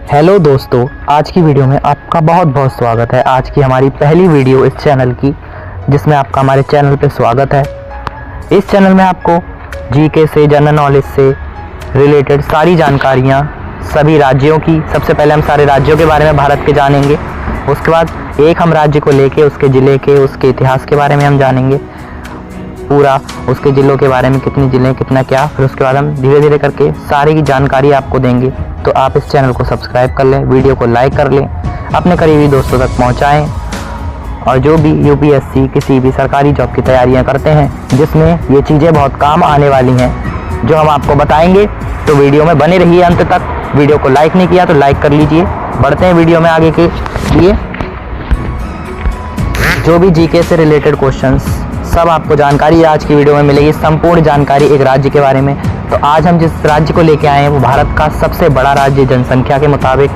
Hello दोस्तों, आज की वीडियो में आपका बहुत बहुत स्वागत है। आज की हमारी पहली वीडियो इस चैनल की, जिसमें आपका हमारे चैनल पे स्वागत है। इस चैनल में आपको जीके से, जनरल नॉलेज से रिलेटेड सारी जानकारियाँ सभी राज्यों की, सबसे पहले हम सारे राज्यों के बारे में भारत के जानेंगे। उसके बाद एक हम राज्य को लेके उसके ज़िले के, उसके इतिहास के बारे में हम जानेंगे पूरा, उसके ज़िलों के बारे में, कितने ज़िले, कितना क्या। फिर उसके बाद हम धीरे धीरे करके सारी की जानकारी आपको देंगे। तो आप इस चैनल को सब्सक्राइब कर लें, वीडियो को लाइक कर लें, अपने करीबी दोस्तों तक पहुंचाएं। और जो भी यूपीएससी किसी भी सरकारी जॉब की तैयारियां करते हैं, जिसमें ये चीज़ें बहुत काम आने वाली हैं जो हम आपको बताएंगे, तो वीडियो में बने रहिए अंत तक। वीडियो को लाइक नहीं किया तो लाइक कर लीजिए। बढ़ते हैं वीडियो में आगे के लिए। जो भी जीके से रिलेटेड क्वेश्चंस, सब आपको जानकारी आज की वीडियो में मिलेगी, संपूर्ण जानकारी एक राज्य के बारे में। तो आज हम जिस राज्य को लेके आए हैं वो भारत का सबसे बड़ा राज्य, जनसंख्या के मुताबिक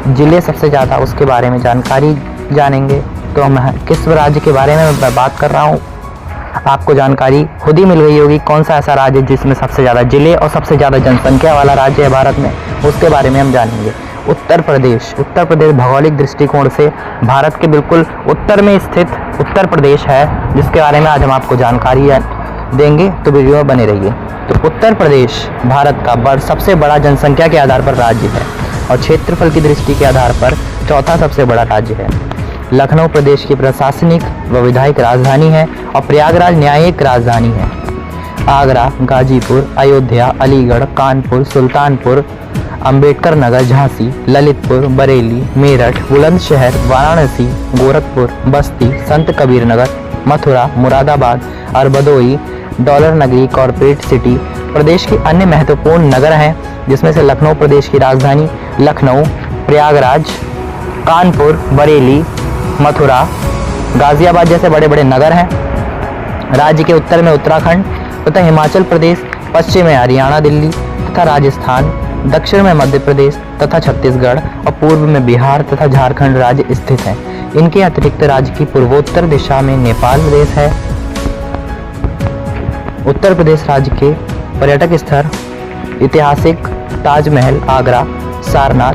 जिले सबसे ज़्यादा, उसके बारे में जानकारी जानेंगे। तो हम किस राज्य के बारे में मैं बात कर रहा हूँ, आपको जानकारी खुद ही मिल गई होगी। कौन सा ऐसा राज्य जिसमें सबसे ज़्यादा जिले और सबसे ज़्यादा जनसंख्या वाला राज्य है भारत में, उसके बारे में हम जानेंगे। उत्तर प्रदेश। उत्तर प्रदेश भौगोलिक दृष्टिकोण से भारत के बिल्कुल उत्तर में स्थित उत्तर प्रदेश है, जिसके बारे में आज हम आपको जानकारी देंगे। तो वीडियो में बने रहिए। तो उत्तर प्रदेश भारत का सबसे बड़ा जनसंख्या के आधार पर राज्य है और क्षेत्रफल की दृष्टि के आधार पर चौथा सबसे बड़ा राज्य है। लखनऊ प्रदेश की प्रशासनिक व विधायिक राजधानी है और प्रयागराज न्यायिक राजधानी है। आगरा, गाजीपुर, अयोध्या, अलीगढ़, कानपुर, सुल्तानपुर, अंबेडकर नगर, झांसी, ललितपुर, बरेली, मेरठ, बुलंदशहर, वाराणसी, गोरखपुर, बस्ती, संत कबीर नगर, मथुरा, मुरादाबाद और भदोही डॉलर नगरी कॉर्पोरेट सिटी प्रदेश के अन्य महत्वपूर्ण नगर हैं, जिसमें से लखनऊ प्रदेश की राजधानी, लखनऊ, प्रयागराज, कानपुर, बरेली, मथुरा, गाजियाबाद जैसे बड़े बड़े नगर हैं। राज्य के उत्तर में उत्तराखंड तथा हिमाचल प्रदेश, पश्चिम में हरियाणा, दिल्ली तथा राजस्थान, दक्षिण में मध्य प्रदेश तथा छत्तीसगढ़ और पूर्व में बिहार तथा झारखंड राज्य स्थित हैं। इनके अतिरिक्त राज्य की पूर्वोत्तर दिशा में नेपाल प्रदेश है। उत्तर प्रदेश राज्य के पर्यटक स्थल ऐतिहासिक ताजमहल, आगरा, सारनाथ,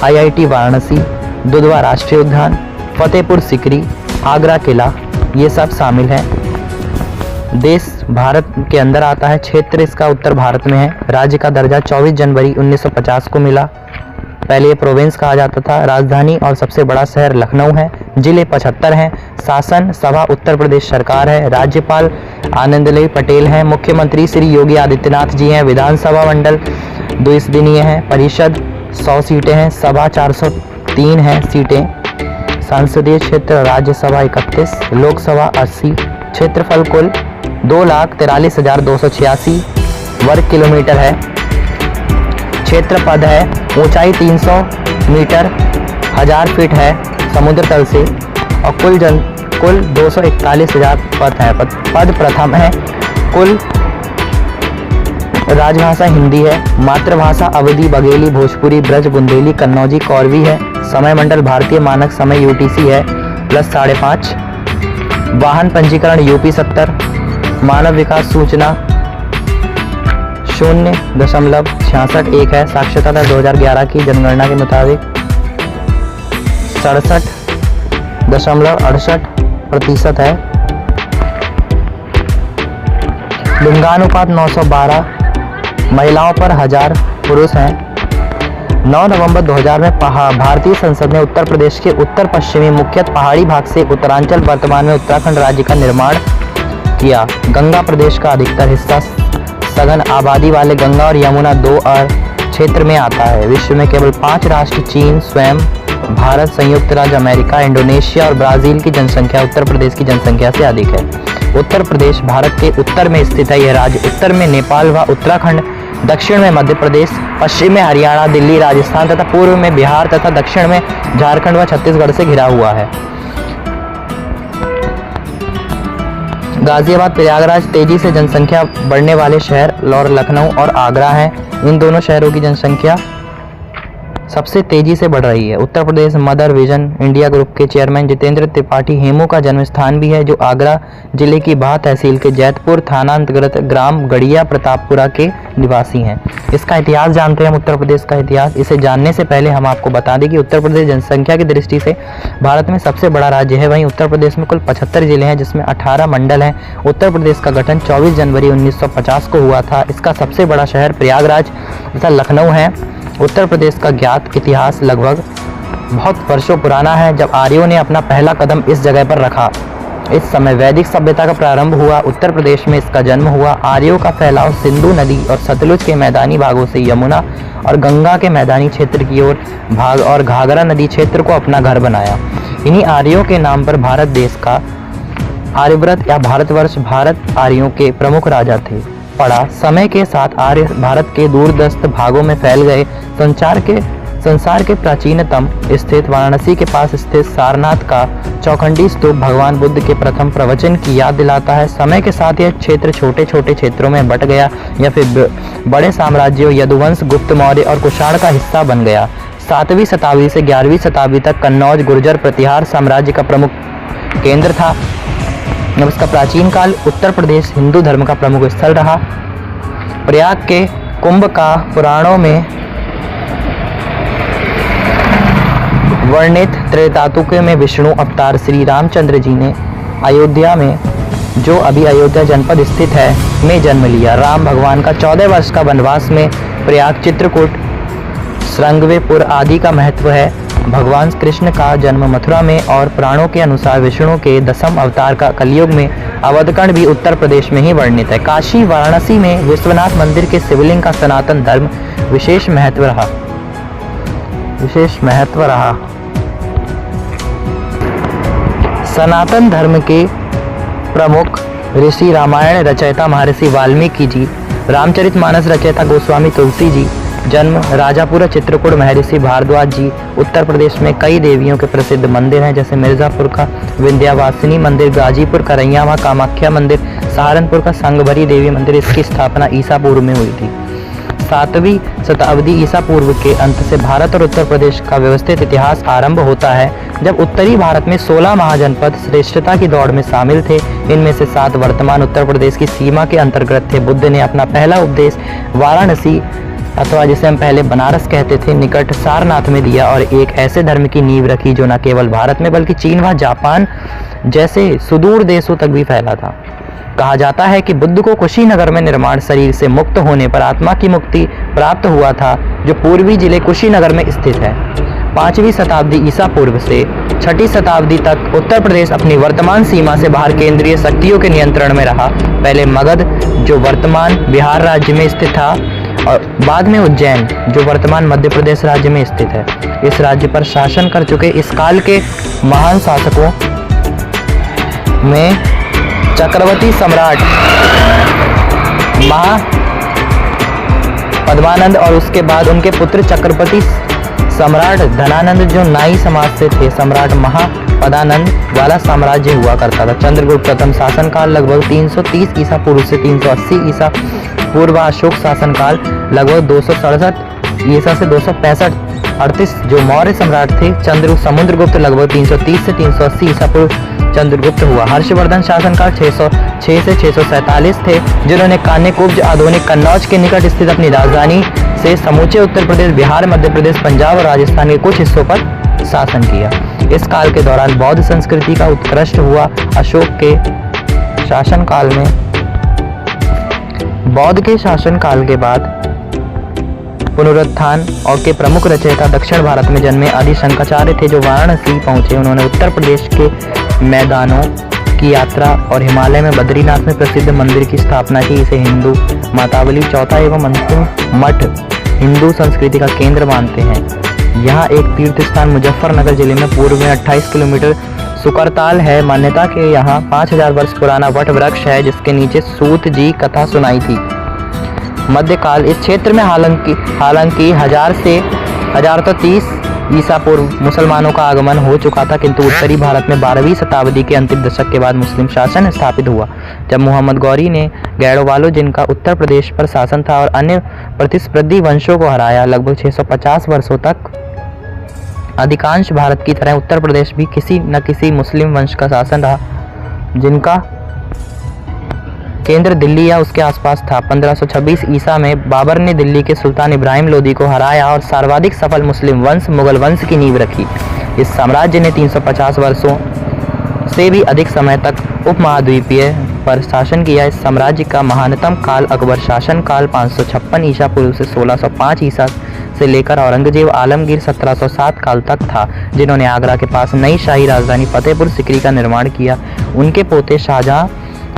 IIT वाराणसी, दुधवा राष्ट्रीय उद्यान, फतेहपुर सीकरी, आगरा किला, ये सब शामिल हैं। देश भारत के अंदर आता है, क्षेत्र इसका उत्तर भारत में है। राज्य का दर्जा 24 जनवरी 1950 को मिला। पहले ये प्रोविंस कहा जाता था। राजधानी और सबसे बड़ा शहर लखनऊ है। जिले 75 हैं। शासन सभा उत्तर प्रदेश सरकार है। राज्यपाल आनंदीबेन पटेल हैं। मुख्यमंत्री श्री योगी आदित्यनाथ जी हैं। विधानसभा मंडल 2 सदनीय है। परिषद 100 सीटें हैं। सभा 403 हैं सीटें। संसदीय क्षेत्र राज्यसभा 31, लोकसभा 80। क्षेत्रफल कुल 2,43,286 वर्ग किलोमीटर है। क्षेत्रफल है, ऊंचाई 300 मीटर 1000 फीट है समुद्र तल से, और कुल 241,000 पद है। पद प्रथम है। कुल राजभाषा हिंदी है। मातृभाषा अवधी, बघेली, भोजपुरी, ब्रज, बुंदेली, कन्नौजी, कौरवी है। समय मंडल भारतीय मानक समय UTC है +5.5। वाहन पंजीकरण UP 70। मानव विकास सूचना 0.661 है। साक्षरता दर 2011 की जनगणना के मुताबिक 67.68% है। लिंगानुपात 912, महिलाओं पर 1000 पुरुष हैं। 9 नवंबर 2000 में भारतीय संसद ने उत्तर प्रदेश के उत्तर पश्चिमी मुख्यतः पहाड़ी भाग से उत्तरांचल, वर्तमान में उत्तराखंड राज्य का निर्माण किया। गंगा प्रदेश का अधिकतर हिस्सा सघन आबादी वाले गंगा और यमुना 2 क्षेत्र में आता है। विश्व में केवल 5 राष्ट्र, चीन स्वयं, भारत, संयुक्त राज्य अमेरिका, इंडोनेशिया और ब्राजील की जनसंख्या उत्तर प्रदेश की जनसंख्या से अधिक है। उत्तर प्रदेश भारत के उत्तर में स्थित है। यह राज्य उत्तर में नेपाल व उत्तराखंड, दक्षिण में मध्य प्रदेश, पश्चिम में हरियाणा, दिल्ली, राजस्थान तथा पूर्व में बिहार तथा दक्षिण में झारखंड व छत्तीसगढ़ से घिरा हुआ है। गाजियाबाद, प्रयागराज तेजी से जनसंख्या बढ़ने वाले शहर और लखनऊ और आगरा हैं। इन दोनों शहरों की जनसंख्या सबसे तेजी से बढ़ रही है। Uttar Pradesh mother vision India group के चेयरमैन जितेंद्र त्रिपाठी हेमू का जन्म स्थान भी है, जो आगरा जिले की बाह तहसील के जैतपुर थाना अंतर्गत ग्राम गड़िया प्रतापपुरा के निवासी हैं। इसका इतिहास जानते हैं हम उत्तर प्रदेश का इतिहास। इसे जानने से पहले हम आपको बता दें कि उत्तर प्रदेश जनसंख्या की दृष्टि से भारत में सबसे बड़ा राज्य है। वहीं उत्तर प्रदेश में कुल 75 जिले हैं, जिसमें 18 मंडल हैं। उत्तर प्रदेश का गठन 24 जनवरी 1950 को हुआ था। इसका सबसे बड़ा शहर प्रयागराज तथा लखनऊ है। उत्तर प्रदेश का ज्ञात इतिहास लगभग बहुत वर्षों पुराना है, जब आर्यों ने अपना पहला कदम इस जगह पर रखा। इस समय वैदिक सभ्यता का प्रारंभ हुआ। उत्तर प्रदेश में इसका जन्म हुआ। आर्यों का फैलाव सिंधु नदी और सतलुज के मैदानी भागों से यमुना और गंगा के मैदानी क्षेत्र की ओर भाग और घाघरा नदी क्षेत्र को अपना घर बनाया। इन्हीं आर्यों के नाम पर भारत देश का आर्यव्रत या भारतवर्ष भारत आर्यों के प्रमुख राजा थे। पड़ा समय के साथ आर्य भारत के दूरदस्त भागों में फैल गए। संसार के प्राचीनतम स्थित वाराणसी के पास स्थित सारनाथ का चौखंडी स्तूप भगवान बुद्ध के प्रथम प्रवचन की याद दिलाता है। समय के साथ यह क्षेत्र छोटे छोटे क्षेत्रों में बंट गया या फिर बड़े साम्राज्यों यदुवंश, गुप्त, मौर्य और कुषाण का हिस्सा बन गया। 7वीं शताब्दी से 11वीं शताब्दी तक कन्नौज गुर्जर प्रतिहार साम्राज्य का प्रमुख केंद्र था। इसका प्राचीन काल उत्तर प्रदेश हिंदू धर्म का प्रमुख स्थल रहा। प्रयाग के कुंभ का पुराणों में वर्णित त्रेतातुक में विष्णु अवतार श्री रामचंद्र जी ने अयोध्या में, जो अभी अयोध्या जनपद स्थित है, में जन्म लिया। राम भगवान का 14 वर्ष का वनवास में प्रयाग, चित्रकूट, श्रृंगवेपुर आदि का महत्व है। भगवान कृष्ण का जन्म मथुरा में और पुराणों के अनुसार विष्णु के 10वें अवतार का कलयुग में अवधकर्ण भी उत्तर प्रदेश में ही वर्णित है। काशी वाराणसी में विश्वनाथ मंदिर के शिवलिंग का सनातन धर्म विशेष महत्व रहा। सनातन धर्म के प्रमुख ऋषि रामायण रचयिता महर्षि वाल्मीकि जी, रामचरितमानस रचयिता गोस्वामी तुलसी जी, जन्म राजापुर चित्रकूट महर्षि भारद्वाज जी। उत्तर प्रदेश में कई देवियों के प्रसिद्ध मंदिर हैं, जैसे मिर्जापुर का विंध्यवासिनी मंदिर, गाजीपुर का रैयामा कामाख्या मंदिर, सहारनपुर का संगभरी देवी मंदिर। इसकी स्थापना ईसा पूर्व में हुई थी। 7वीं शताब्दी ईसा पूर्व के अंत से भारत और उत्तर प्रदेश का व्यवस्थित इतिहास आरंभ होता है, जब उत्तरी भारत में 16 महाजनपद श्रेष्ठता की दौड़ में शामिल थे। इनमें से 7 वर्तमान उत्तर प्रदेश की सीमा के अंतर्गत थे। बुद्ध ने अपना पहला उपदेश वाराणसी, अथवा जिसे हम पहले बनारस कहते थे, निकट सारनाथ में दिया और एक ऐसे धर्म की नींव रखी जो न केवल भारत में बल्कि चीन व जापान जैसे सुदूर देशों तक भी फैला था। कहा जाता है कि बुद्ध को कुशीनगर में निर्माण शरीर से मुक्त होने पर आत्मा की मुक्ति प्राप्त हुआ था, जो पूर्वी जिले कुशीनगर में स्थित है। 5वीं शताब्दी ईसा पूर्व से 6ठी शताब्दी तक उत्तर प्रदेश अपनी वर्तमान सीमा से बाहर केंद्रीय शक्तियों के नियंत्रण में रहा। पहले मगध, जो वर्तमान बिहार राज्य में स्थित था, और बाद में उज्जैन, जो वर्तमान मध्य प्रदेश राज्य में स्थित है। इस राज्य पर शासन कर चुके इस काल के महान शासकों में चक्रवर्ती सम्राट पद्मानंद और उसके बाद उनके पुत्र चक्रवर्ती सम्राट धनानंद, जो नाई समाज से थे। सम्राट महापदानंद वाला साम्राज्य हुआ करता था। चंद्रगुप्त प्रथम शासनकाल लगभग 330 ईसा पूर्व से 380 ईसा पूर्व। अशोक शासनकाल लगभग 267 ईसा से 265-38, जो मौर्य सम्राट थे। समुद्रगुप्त लगभग 330 से 380 ईसा पूर्व चंद्रगुप्त हुआ। हर्षवर्धन शासनकाल 606 से 647 थे, जिन्होंने कान्यकुब्ज आधुनिक कन्नौज के निकट स्थित अपनी राजधानी से समूचे उत्तर प्रदेश, बिहार, मध्य प्रदेश, पंजाब और राजस्थान के कुछ हिस्सों पर शासन किया। इस काल के दौरान बौद्ध संस्कृति का उत्कृष्ट हुआ। अशोक के शासनकाल में बौद्ध के शासनकाल के बाद पुनरुत्थान और के प्रमुख रचयिता दक्षिण भारत में जन्मे आदि शंकराचार्य थे, जो वाराणसी पहुंचे। उन्होंने उत्तर प्रदेश के मैदानों की यात्रा और हिमालय में बद्रीनाथ में प्रसिद्ध मंदिर की स्थापना की। इसे हिंदू मातावली चौथा एवं अंतिम मठ हिंदू संस्कृति का केंद्र मानते हैं। यहाँ एक तीर्थ स्थान मुजफ्फरनगर जिले में पूर्व में 28 किलोमीटर सुकरताल है। मान्यता के यहाँ 5000 वर्ष पुराना वट वृक्ष है, जिसके नीचे सूत जी कथा सुनाई थी। मध्यकाल इस क्षेत्र में हालांकि 1030 ईसा पूर्व मुसलमानों का आगमन हो चुका था, किंतु उत्तरी भारत में 12वीं शताब्दी के अंतिम दशक के बाद मुस्लिम शासन स्थापित हुआ, जब मोहम्मद गौरी ने गैरोवालों, जिनका उत्तर प्रदेश पर शासन था, और अन्य प्रतिस्पर्धी वंशों को हराया। लगभग 650 वर्षों तक अधिकांश भारत की तरह उत्तर प्रदेश भी किसी न किसी मुस्लिम वंश का शासन रहा, जिनका केंद्र दिल्ली या उसके आसपास था। 1526 ईसा में बाबर ने दिल्ली के सुल्तान इब्राहिम लोदी को हराया और सर्वाधिक सफल मुस्लिम वंश मुगल वंश की नींव रखी। इस साम्राज्य ने 350 वर्षों से भी अधिक समय तक उपमहाद्वीपीय पर शासन किया। इस साम्राज्य का महानतम काल अकबर शासन काल 556 ईसा पूर्व से 1605 ईसा से लेकर औरंगजेब आलमगीर 1707 काल तक था, जिन्होंने आगरा के पास नई शाही राजधानी फतेहपुर सीकरी का निर्माण किया। उनके पोते शाहजहां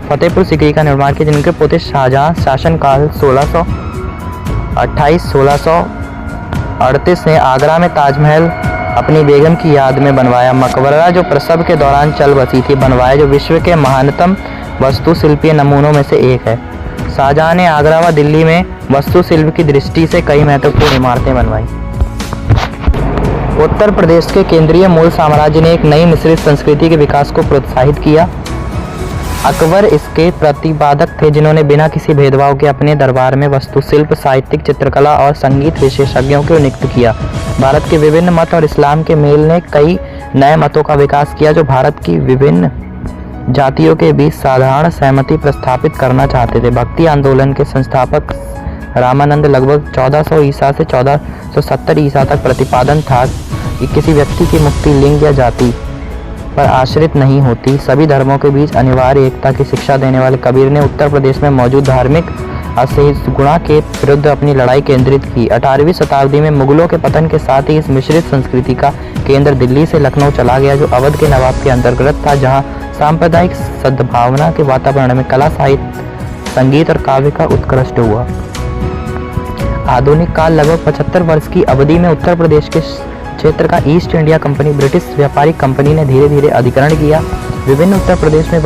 फतेहपुर सीकरी का निर्माण किया, जिनके पोते शाहजहां शासनकाल 1628-1638 ने आगरा में ताजमहल अपनी बेगम की याद में बनवाया। मकबरा जो प्रसव के दौरान चल बसी थी, बनवाया, जो विश्व के महानतम वास्तुशिल्पीय नमूनों में से एक है। शाहजहां ने आगरा व दिल्ली में वास्तुशिल्प की दृष्टि से कई महत्वपूर्ण इमारतें बनवाई। उत्तर प्रदेश के केंद्रीय मूल साम्राज्य ने एक नई मिश्रित संस्कृति के विकास को प्रोत्साहित किया। अकबर इसके प्रतिपादक थे, जिन्होंने बिना किसी भेदभाव के अपने दरबार में वास्तुशिल्प, साहित्यिक, चित्रकला और संगीत विशेषज्ञों को नियुक्त किया। भारत के विभिन्न मत और इस्लाम के मेल ने कई नए मतों का विकास किया, जो भारत की विभिन्न जातियों के बीच साधारण सहमति प्रस्थापित करना चाहते थे। भक्ति आंदोलन के संस्थापक रामानंद लगभग 1400 ईसा से 1470 ईसा तक प्रतिपादन था कि किसी व्यक्ति की मुक्ति लिंग या जाति पर आश्रित नहीं होती। सभी धर्मों के बीच अनिवार्य एकता की शिक्षा देने वाले कबीर ने उत्तर प्रदेश में मौजूद धार्मिक असहिष्णुता के विरुद्ध अपनी लड़ाई केंद्रित की। 18वीं शताब्दी में मुगलों के पतन के साथ ही इस मिश्रित संस्कृति का केंद्र दिल्ली से लखनऊ चला गया, जो अवध के नवाब के अंतर्गत था, जहां सांप्रदायिक सद्भावना के वातावरण में कला, साहित्य, संगीत और काव्य का उत्कृष्ट हुआ। आधुनिक काल लगभग 75 वर्ष की अवधि में उत्तर प्रदेश के क्षेत्र का ईस्ट इंडिया कंपनी, ब्रिटिश व्यापारिक कंपनी ने धीरे धीरे अधिग्रहण किया। विभिन्न उत्तर प्रदेश में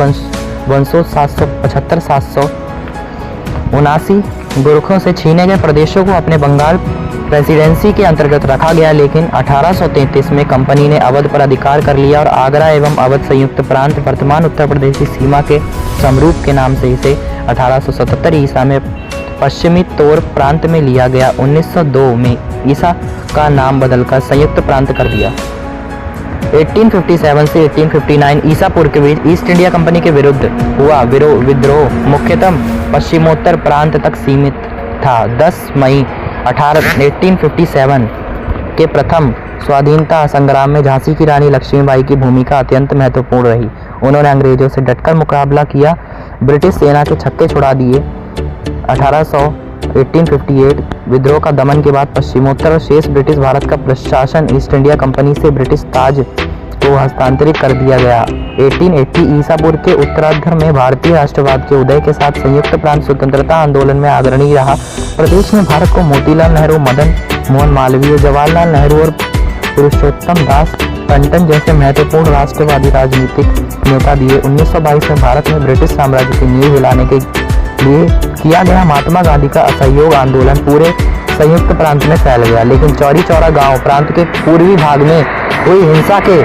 वंशों 775-779 गोरखों से छीने गए प्रदेशों को अपने बंगाल प्रेसिडेंसी के अंतर्गत रखा गया, लेकिन 1833 में कंपनी ने अवध पर अधिकार कर लिया और आगरा एवं अवध संयुक्त प्रांत वर्तमान उत्तर प्रदेश की सीमा के समरूप के नाम से इसे 1877 ईसा में पश्चिमी तौर प्रांत में लिया गया। 1902 में ईसा का नाम बदलकर संयुक्त प्रांत कर दिया। 1857 से 1859 ईसा पूर्व के बीच ईस्ट इंडिया कंपनी के विरुद्ध हुआ विद्रोह मुख्यतः पश्चिमोत्तर प्रांत तक सीमित था। 10 मई 1857 के प्रथम स्वाधीनता संग्राम में झांसी की रानी लक्ष्मीबाई की भूमिका अत्यंत महत्वपूर्ण रही। उन्होंने अंग्रेजों से डटकर मुकाबला किया, ब्रिटिश सेना के छक्के छुड़ा दिए। 1858 विद्रोह का दमन के बाद पश्चिमोत्तर और शेष ब्रिटिश भारत का प्रशासन ईस्ट इंडिया कंपनी से ब्रिटिश ताज को हस्तांतरित कर दिया गया। 1880 ईसा पूर्व के उत्तरार्ध में भारतीय राष्ट्रवाद के उदय के साथ संयुक्त प्रांत स्वतंत्रता आंदोलन में अग्रणी रहा। प्रदेश में भारत को मोतीलाल नेहरू, मदन मोहन मालवीय, जवाहरलाल नेहरू और पुरुषोत्तम दास टंडन जैसे महत्वपूर्ण राष्ट्रवादी राजनीतिक नेता दिए। 1922 में भारत में ब्रिटिश साम्राज्य की नींव हिलाने के लिए किया गया महात्मा गांधी का असहयोग आंदोलन पूरे संयुक्त प्रांत में फैल गया, लेकिन चौरी चौरा गांव प्रांत के पूर्वी भाग में हुई हिंसा के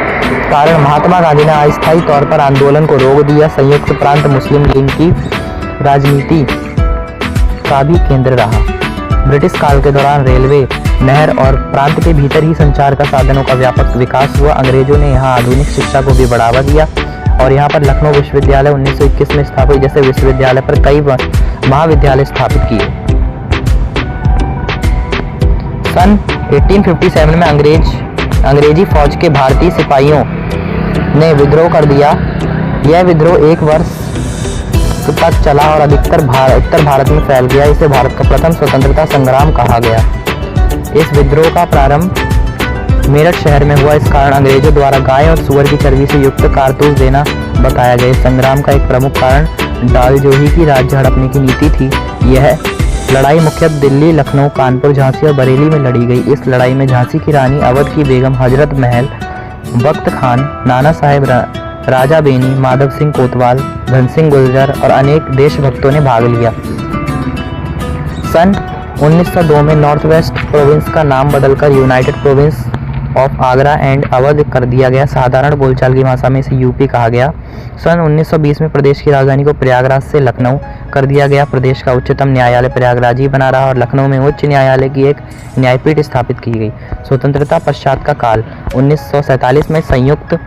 कारण महात्मा गांधी ने अस्थायी तौर पर आंदोलन को रोक दिया। संयुक्त प्रांत मुस्लिम लीग की राजनीति का भी केंद्र रहा। ब्रिटिश काल के दौरान रेलवे, नहर और प्रांत के भीतर ही संचार का साधनों का व्यापक विकास हुआ। अंग्रेजों ने यहाँ आधुनिक शिक्षा को भी बढ़ावा दिया और यहाँ पर लखनऊ विश्वविद्यालय 1921 में स्थापित जैसे विश्वविद्यालय पर कई महाविद्यालय स्थापित किए। सन 1857 में अंग्रेजी फौज के भारतीय सिपाहियों ने विद्रोह कर दिया। यह विद्रोह 1 वर्ष तक चला और अधिकतर उत्तर भारत में फैल गया। इसे भारत का प्रथम स्वतंत्रता संग्राम कहा गया। इस विद्रोह का प्रारंभ मेरठ शहर में हुआ। इस कारण अंग्रेजों द्वारा गाय और सुअर की चर्बी से युक्त कारतूस देना बताया गया। इस संग्राम का एक प्रमुख कारण डालजोही की राज्य हड़पने की नीति थी। यह लड़ाई मुख्यतः दिल्ली, लखनऊ, कानपुर, झांसी और बरेली में लड़ी गई। इस लड़ाई में झांसी की रानी, अवध की बेगम हजरत महल, बख्त खान, नाना साहेब, राजा बेनी, माधव सिंह कोतवाल, धन सिंह गुर्जर और अनेक देशभक्तों ने भाग लिया। सन 1902 में नॉर्थ वेस्ट प्रोविंस का नाम बदलकर United province of Agra and Awadh कर दिया गया। साधारण बोलचाल की भाषा में इसे यूपी कहा गया। सन 1920 में प्रदेश की राजधानी को प्रयागराज से लखनऊ कर दिया गया। प्रदेश का उच्चतम न्यायालय प्रयागराज ही बना रहा और लखनऊ में उच्च न्यायालय की एक न्यायपीठ स्थापित की गई। स्वतंत्रता पश्चात का काल 1947 में संयुक्त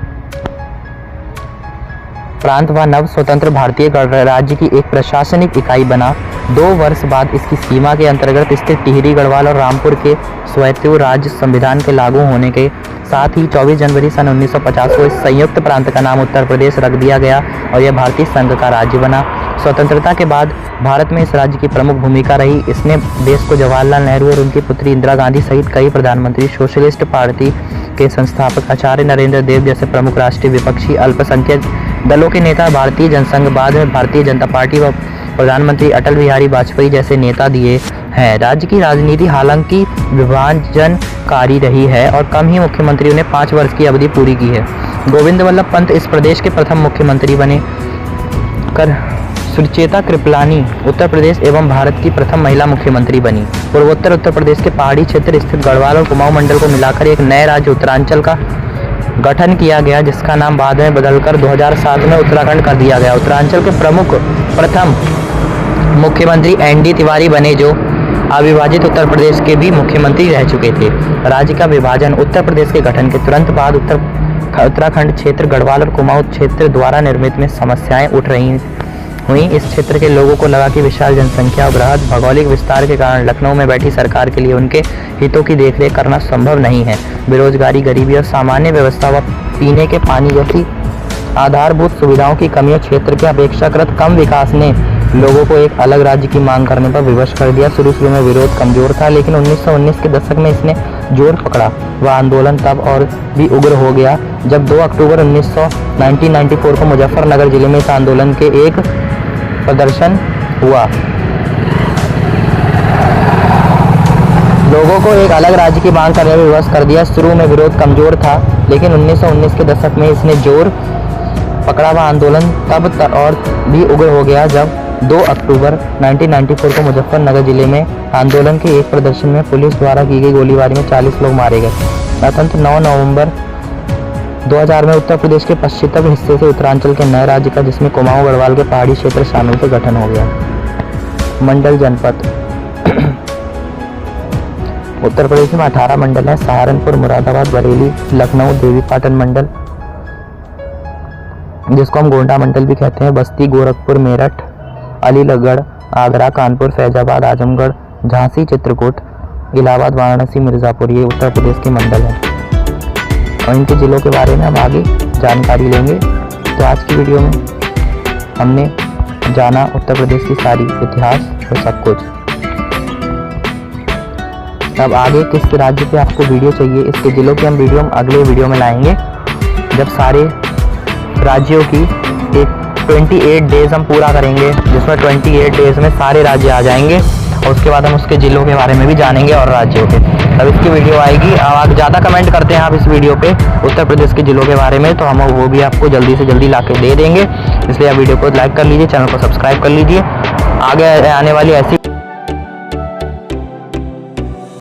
प्रांत व नव स्वतंत्र भारतीय गणराज्य की एक प्रशासनिक इकाई बना। 2 वर्ष बाद इसकी सीमा के अंतर्गत स्थित टिहरी, गढ़वाल और रामपुर के स्वायत्त राज्य संविधान के लागू होने के साथ ही 24 जनवरी सन 1950 को इस संयुक्त प्रांत का नाम उत्तर प्रदेश रख दिया गया और यह भारतीय संघ का राज्य बना। स्वतंत्रता के बाद भारत में इस राज्य की प्रमुख भूमिका रही। इसने देश को जवाहरलाल नेहरू और उनकी पुत्री इंदिरा गांधी सहित कई प्रधानमंत्री, सोशलिस्ट पार्टी के संस्थापक आचार्य नरेंद्र देव जैसे प्रमुख राष्ट्रीय विपक्षी अल्पसंख्यक दलों के नेता, भारतीय जनसंघ, बाद में भारतीय जनता पार्टी व प्रधानमंत्री अटल बिहारी वाजपेयी जैसे नेता दिए हैं। राज्य की राजनीति हालांकि विभाजनकारी रही है और कम ही मुख्यमंत्रियों ने 5 वर्ष की अवधि पूरी की है। गोविंद वल्लभ पंत इस प्रदेश के प्रथम मुख्यमंत्री बने। कर सुचेता कृपलानी उत्तर प्रदेश एवं भारत की प्रथम महिला मुख्यमंत्री बनी। पूर्वोत्तर उत्तर प्रदेश के पहाड़ी क्षेत्र स्थित गढ़वाल और कुमाऊं मंडल को मिलाकर एक नए राज्य उत्तरांचल का गठन किया गया, जिसका नाम बाद में बदलकर 2007 में उत्तराखंड कर दिया गया। उत्तरांचल के प्रथम मुख्यमंत्री एन.डी. तिवारी बने, जो अविभाजित उत्तर प्रदेश के भी मुख्यमंत्री रह चुके थे। राज्य का विभाजन उत्तर प्रदेश के गठन के तुरंत बाद उत्तराखंड क्षेत्र, गढ़वाल और कुमाऊं क्षेत्र द्वारा निर्मित में समस्याएं उठ रही हुई। इस क्षेत्र के लोगों को लगा कि विशाल जनसंख्या और बृहद भौगोलिक विस्तार के कारण लखनऊ में बैठी सरकार के लिए उनके हितों की देखरेख करना संभव नहीं है। बेरोजगारी, गरीबी और सामान्य व्यवस्था व पीने के पानी जैसी आधारभूत सुविधाओं की कमी और क्षेत्र के अपेक्षाकृत कम विकास ने लोगों को एक अलग राज्य की मांग करने पर विवश कर दिया। शुरू में विरोध कमजोर था, लेकिन 1919 के दशक में इसने जोर पकड़ा। वह आंदोलन तब और भी उग्र हो गया जब 2 अक्टूबर 1994 को मुजफ्फरनगर जिले में इस आंदोलन के एक प्रदर्शन हुआ। लोगों को एक अलग राज्य की मांग करने में विवश कर दिया। शुरू में विरोध कमजोर था, लेकिन 1919 के दशक में इसने जोर पकड़ा। वह आंदोलन तब और भी उग्र हो गया जब 2 अक्टूबर 1994 को मुजफ्फरनगर जिले में आंदोलन के एक प्रदर्शन में पुलिस द्वारा की गई गोलीबारी में 40 लोग मारे गए। गणतंत्र 9 नवंबर 2000 में उत्तर प्रदेश के पश्चिमी हिस्से से उत्तरांचल के नए राज्य का, जिसमें कुमाऊं गढ़वाल के पहाड़ी क्षेत्र शामिल थे, गठन हो गया। मंडल जनपद उत्तर प्रदेश में 18 मंडल है। सहारनपुर, मुरादाबाद, बरेली, लखनऊ, देवीपाटन मंडल, जिसको हम गोंडा मंडल भी कहते हैं, बस्ती, गोरखपुर, मेरठ, अलीगढ़, आगरा, कानपुर, फैजाबाद, आजमगढ़, झांसी, चित्रकूट, इलाहाबाद, वाराणसी, मिर्जापुर, ये उत्तर प्रदेश के मंडल हैं। और इनके जिलों के बारे में हम आगे जानकारी लेंगे। तो आज की वीडियो में हमने जाना उत्तर प्रदेश की सारी इतिहास और सब कुछ। अब आगे किस राज्य पे आपको वीडियो चाहिए, इसके जिलों की हम वीडियो अगले वीडियो में लाएंगे, जब सारे राज्यों की एक 28 डेज हम पूरा करेंगे, जिसमें 28 डेज में सारे राज्य आ जाएंगे और उसके बाद हम उसके जिलों के बारे में भी जानेंगे और राज्यों के। तब इसकी वीडियो आएगी। अब आप ज़्यादा कमेंट करते हैं आप इस वीडियो पे उत्तर प्रदेश के जिलों के बारे में, तो हम वो भी आपको जल्दी से जल्दी ला के दे देंगे। इसलिए आप वीडियो को लाइक कर लीजिए, चैनल को सब्सक्राइब कर लीजिए। आगे आने वाली ऐसी